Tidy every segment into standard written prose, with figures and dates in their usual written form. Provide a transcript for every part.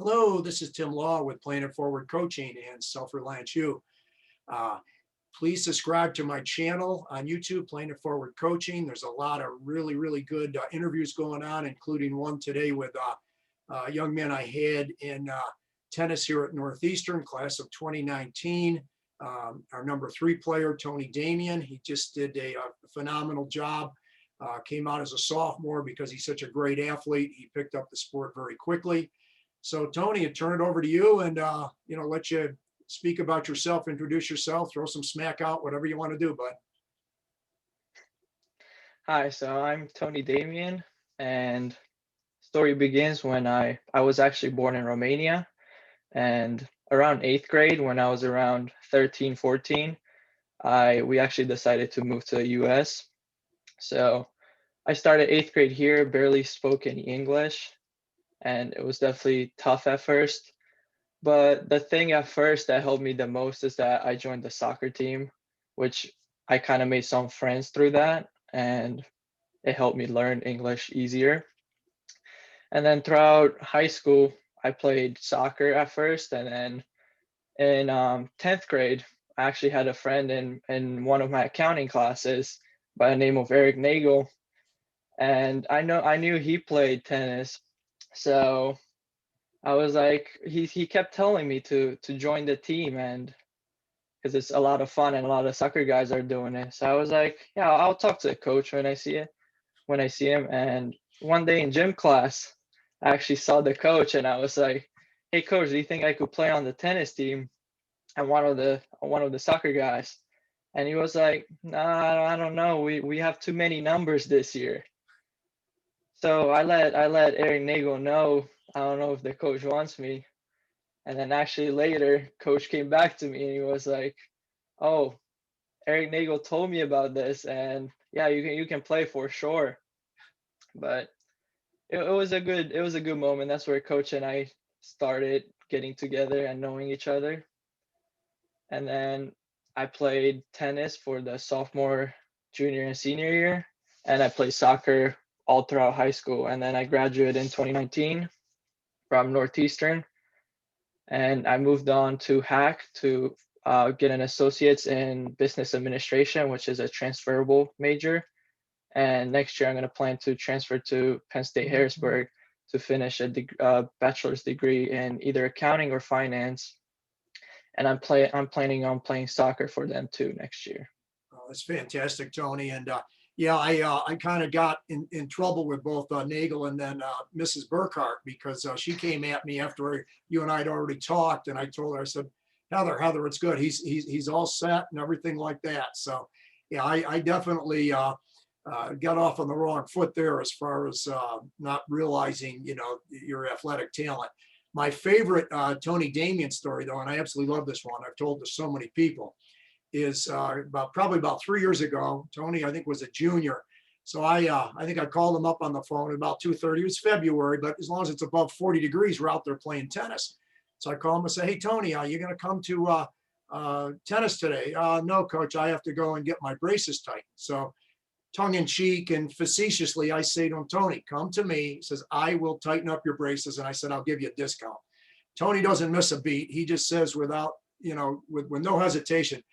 Hello, this is Tim Law with Playing It Forward Coaching and Self-Reliance You. Uh, Please subscribe to my channel on YouTube, Playing It Forward Coaching. There's a lot of really good interviews going on, including one today with a young man I had in tennis here at Northeastern, class of 2019. Our number 3 player, Tony Damian, he just did a phenomenal job. Came out as a sophomore because he's such a great athlete. He picked up the sport very quickly. So Tony, I turn it over to you and let you speak about yourself, introduce yourself, throw some smack out, whatever you want to do, bud. Hi, so I'm Tony Damian, and story begins when I was actually born in Romania, and around 8th grade, when I was around 13, 14, we actually decided to move to the US. So I started 8th grade here, barely spoke any English, and it was definitely tough at first. But the thing at first that helped me the most is that I joined the soccer team, which I kind of made some friends through that, and it helped me learn English easier. And then throughout high school, I played soccer at first, and then in 10th grade, I actually had a friend in one of my accounting classes by the name of 𝙎𝙊𝘾𝙄𝘼, and I knew he played tennis, so I was like, he kept telling me to join the team, and because it's a lot of fun and a lot of soccer guys are doing it. So I was like, yeah, I'll talk to the coach when I see him. And one day in gym class, I actually saw the coach and I was like, "Hey coach, do you think I could play on the tennis team?" And one of the soccer guys. And he was like, "Nah, I don't know. We have too many numbers this year." So I let 𝙈𝙁𝘾𝙄𝘼 know. I don't know if the coach wants me. And then actually later, coach came back to me and he was like, "Oh, 𝙈𝙁𝘾𝙄𝘼 told me about this, and yeah, you can play for sure." But it was a good moment. That's where coach and I started getting together and knowing each other. And then I played tennis for the sophomore, junior, and senior year, and I played soccer all throughout high school. And then I graduated in 2019 from Northeastern, and I moved on to Hack to get an associate's in business administration, which is a transferable major. And next year, I'm going to plan to transfer to Penn State Harrisburg to finish a bachelor's degree in either accounting or finance. And I'm planning on playing soccer for them too next year. Oh, that's fantastic, Tony. And yeah, I kind of got in trouble with both Nagel and then Mrs. Burkhart because she came at me after you and I had already talked, and I told her, I said, Heather, it's good. He's all set and everything like that. So yeah, I definitely got off on the wrong foot there as far as not realizing your athletic talent. My favorite Tony Damian story, though, and I absolutely love this one. I've told to so many people is probably about 3 years ago. Tony, I think, was a junior. So I think I called him up on the phone at about 2:30. It was February, but as long as it's above 40 degrees, we're out there playing tennis. So I call him and say, "Hey, Tony, you going to come to tennis today?" "No, coach, I have to go and get my braces tightened." So tongue in cheek and facetiously, I say to him, "Tony, come to me." He says, "I will tighten up your braces." And I said, "I'll give you a discount." Tony doesn't miss a beat. He just says without, with no hesitation,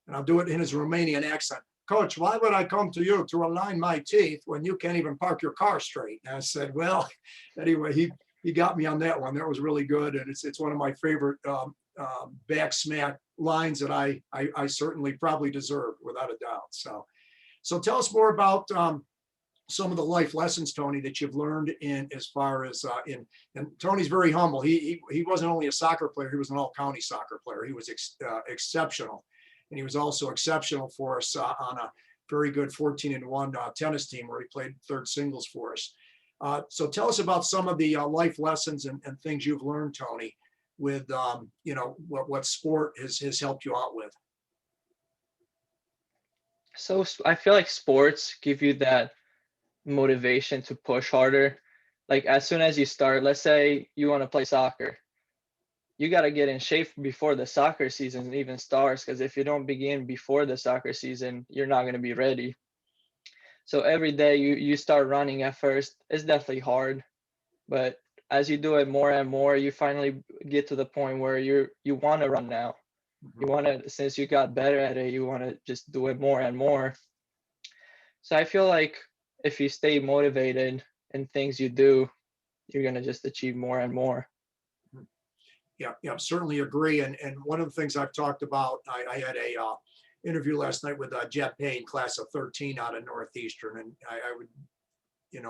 and I'll do it in his Romanian accent, "Coach, why would I come to you to align my teeth when you can't even park your car straight?" And I said, well, anyway, he got me on that one. That was really good. And it's one of my favorite back smack lines that I certainly probably deserve without a doubt. So tell us more about some of the life lessons, Tony, that you've learned in as far as and Tony's very humble. He wasn't only a soccer player, he was an all-county soccer player. He was exceptional. And he was also exceptional for us on a very good 14-1 tennis team where he played third singles for us. So tell us about some of the life lessons and things you've learned, Tony, with what sport has helped you out with. So I feel like sports give you that motivation to push harder. Like as soon as you start, let's say you want to play soccer, you got to get in shape before the soccer season even starts, because if you don't begin before the soccer season, you're not going to be ready. So every day you start running at first, it's definitely hard, but as you do it more and more, you finally get to the point where you want to run now. You Mhm. want to, since you got better at it, you want to just do it more and more. So I feel like if you stay motivated in things you do, you're gonna just achieve more and more. Yeah, yeah, certainly agree. And one of the things I've talked about, I had a interview last night with Jeb Payne, class of 13 out of Northeastern, and I would,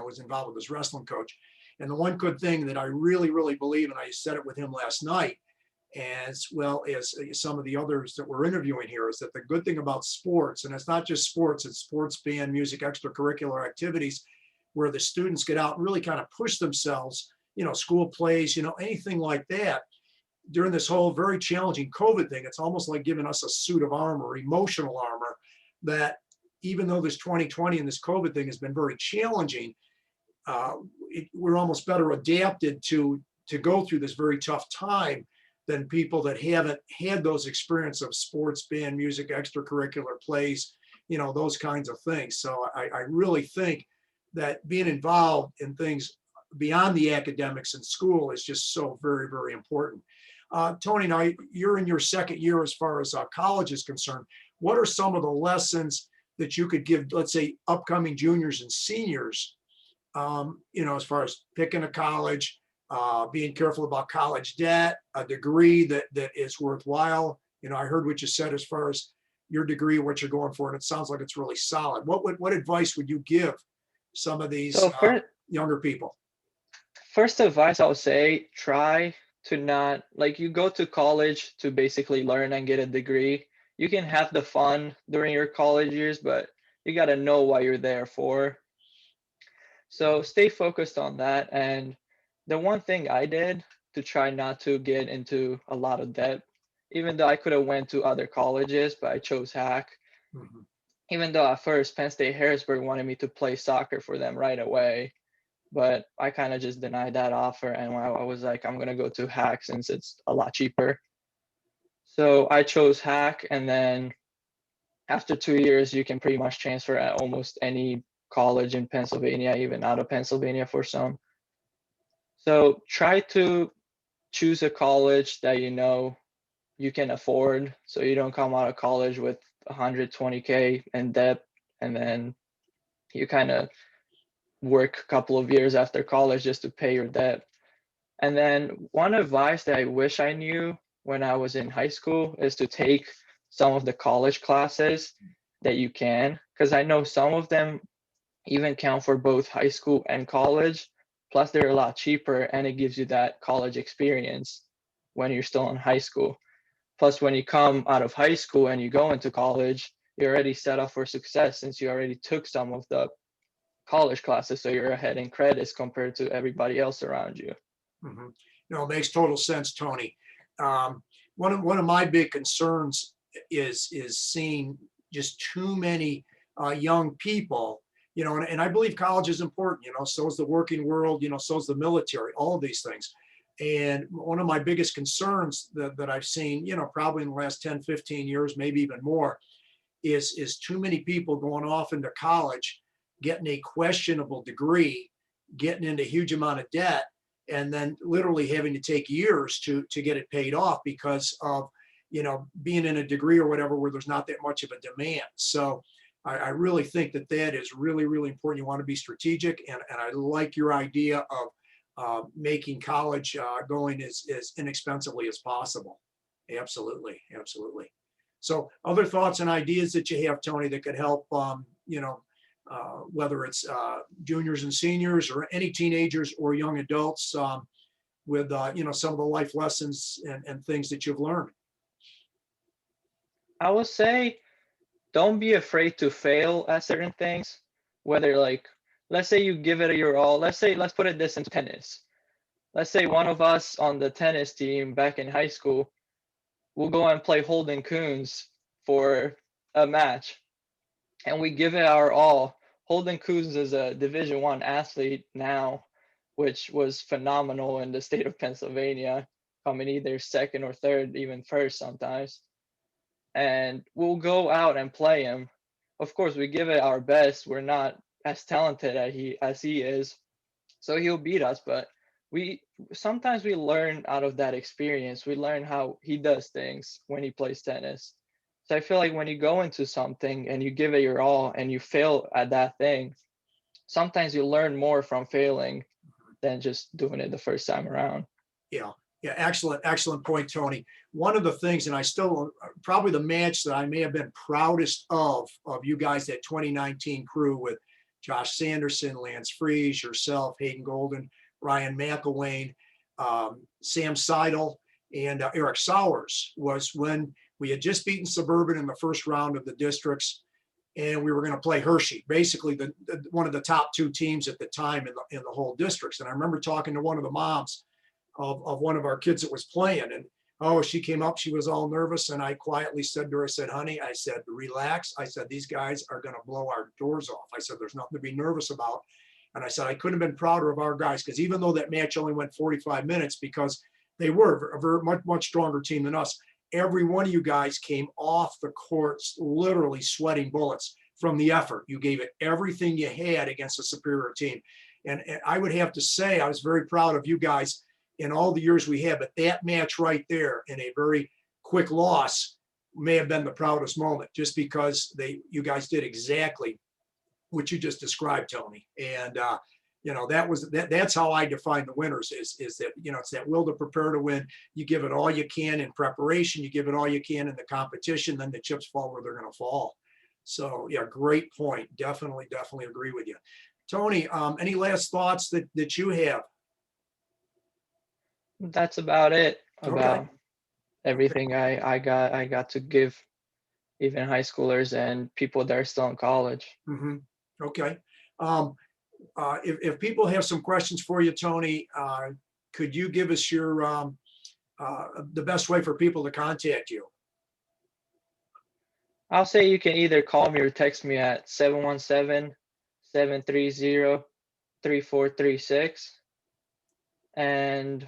was involved with his wrestling coach. And the one good thing that I really, really believe, and I said it with him last night, as well as some of the others that we're interviewing here, is that the good thing about sports, and it's not just sports, it's sports, band, music, extracurricular activities, where the students get out and really kind of push themselves, school plays, anything like that during this whole very challenging COVID thing. It's almost like giving us a suit of armor, emotional armor, that even though this 2020 and this COVID thing has been very challenging, uh, we're almost better adapted to go through this very tough time than people that haven't had those experiences of sports, band, music, extracurricular plays, those kinds of things. So I really think that being involved in things beyond the academics in school is just so very, very important. Tony, now you're in your second year as far as college is concerned. What are some of the lessons that you could give, let's say, upcoming juniors and seniors, as far as picking a college, being careful about college debt, a degree that is worthwhile? I heard what you said as far as your degree, what you're going for, and it sounds like it's really solid. What advice would you give some of these So younger people? first advice I would say, try to not, like, you go to college to basically learn and get a degree. You can have the fun during your college years, but you got to know what you're there for. So stay focused on that. And the one thing I did to try not to get into a lot of debt, even though I could have went to other colleges, but I chose Hack. Mhm. Even though at first Penn State Harrisburg wanted me to play soccer for them right away, but I kind of just denied that offer. And I was like, I'm gonna go to Hack since it's a lot cheaper. So I chose Hack, and then after 2 years, you can pretty much transfer at almost any college in Pennsylvania, even out of Pennsylvania for some. So try to choose a college that you know you can afford, so you don't come out of college with 120K in debt, and then you kind of work a couple of years after college just to pay your debt. And then one advice that I wish I knew when I was in high school is to take some of the college classes that you can, because I know some of them even count for both high school and college. Plus, they're a lot cheaper, and it gives you that college experience when you're still in high school. Plus, when you come out of high school and you go into college, you're already set up for success since you already took some of the college classes, so you're ahead in credits compared to everybody else around you. Mhm. No, it makes total sense, Tony. Um, one of my big concerns is seeing just too many young people, and I believe college is important. So is the working world. So is the military. All of these things. And one of my biggest concerns that I've seen, probably in the last 10, 15 years, maybe even more, is too many people going off into college, getting a questionable degree, getting into a huge amount of debt, and then literally having to take years to get it paid off because of being in a degree or whatever where there's not that much of a demand. So I really think that is really, really important. You want to be strategic, and I like your idea of making college going as inexpensively as possible. Absolutely, absolutely. So other thoughts and ideas that you have, Tony, that could help, whether it's juniors and seniors or any teenagers or young adults, with, some of the life lessons and things that you've learned. I would say don't be afraid to fail at certain things. Whether, like, let's say you give it your all. Let's put it this into tennis. Let's say one of us on the tennis team back in high school will go and play 𝙎𝙊𝘾𝙄𝘼 for a match, and we give it our all. 𝙎𝙊𝘾𝙄𝘼 is a Division I athlete now, which was phenomenal in the state of Pennsylvania, coming either second or third, even first sometimes. And we'll go out and play him. Of course, we give it our best. We're not as talented as he is, so he'll beat us. But we sometimes we learn out of that experience. We learn how he does things when he plays tennis. So I feel like when you go into something and you give it your all and you fail at that thing, sometimes you learn more from failing than just doing it the first time around. Yeah, yeah, excellent point, Tony. One of the things, and I still probably the match that I may have been proudest of you guys, that 2019 crew with Josh Sanderson, Lance Freese, yourself, Hayden Golden, Ryan McElwain, Sam Seidel, and Eric Sowers, was when we had just beaten Suburban in the first round of the districts, and we were going to play Hershey, basically one of the top two teams at the time in the whole districts. And I remember talking to one of the moms of one of our kids that was playing, and oh, she came up, she was all nervous, and I quietly said to her, I said, honey, I said, relax. I said, these guys are going to blow our doors off. I said, there's nothing to be nervous about. And I said, I couldn't have been prouder of our guys, because even though that match only went 45 minutes, because they were a very much stronger team than us, every one of you guys came off the courts literally sweating bullets from the effort. You gave it everything you had against a superior team. And I would have to say, I was very proud of you guys in all the years we had, but that match right there in a very quick loss may have been the proudest moment, just because you guys did exactly what you just described, Tony. And that's how I define the winners, is that, it's that will to prepare to win. You give it all you can in preparation, you give it all you can in the competition, then the chips fall where they're going to fall. So yeah, great point. Definitely agree with you. Tony, any last thoughts that you have? That's about it. Okay. About everything I got to give even high schoolers and people that are still in college. Mm-hmm. Okay. If people have some questions for you, Tony, could you give us the best way for people to contact you? I'll say you can either call me or text me at 717-730-3436. And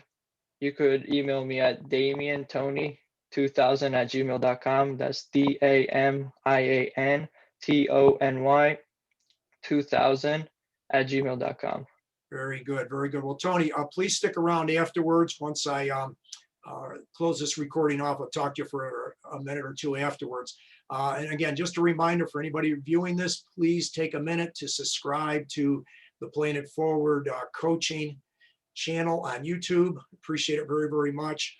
you could email me at damiantony2000@gmail.com. That's DAMIANTONY2000@gmail.com. Very good. Well, Tony, please stick around afterwards. Once I close this recording off, I'll talk to you for a minute or two afterwards. And again, just a reminder for anybody viewing this, please take a minute to subscribe to the Playing It Forward coaching channel on YouTube. Appreciate it very much.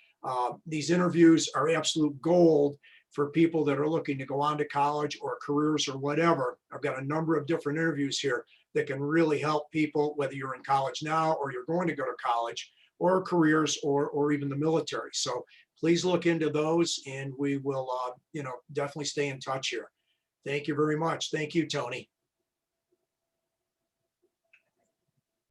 These interviews are absolute gold for people that are looking to go on to college or careers or whatever. I've got a number of different interviews here that can really help people, whether you're in college now or you're going to go to college, or careers, or even the military. So please look into those, and we will definitely stay in touch here. Thank you very much. Thank you, Tony.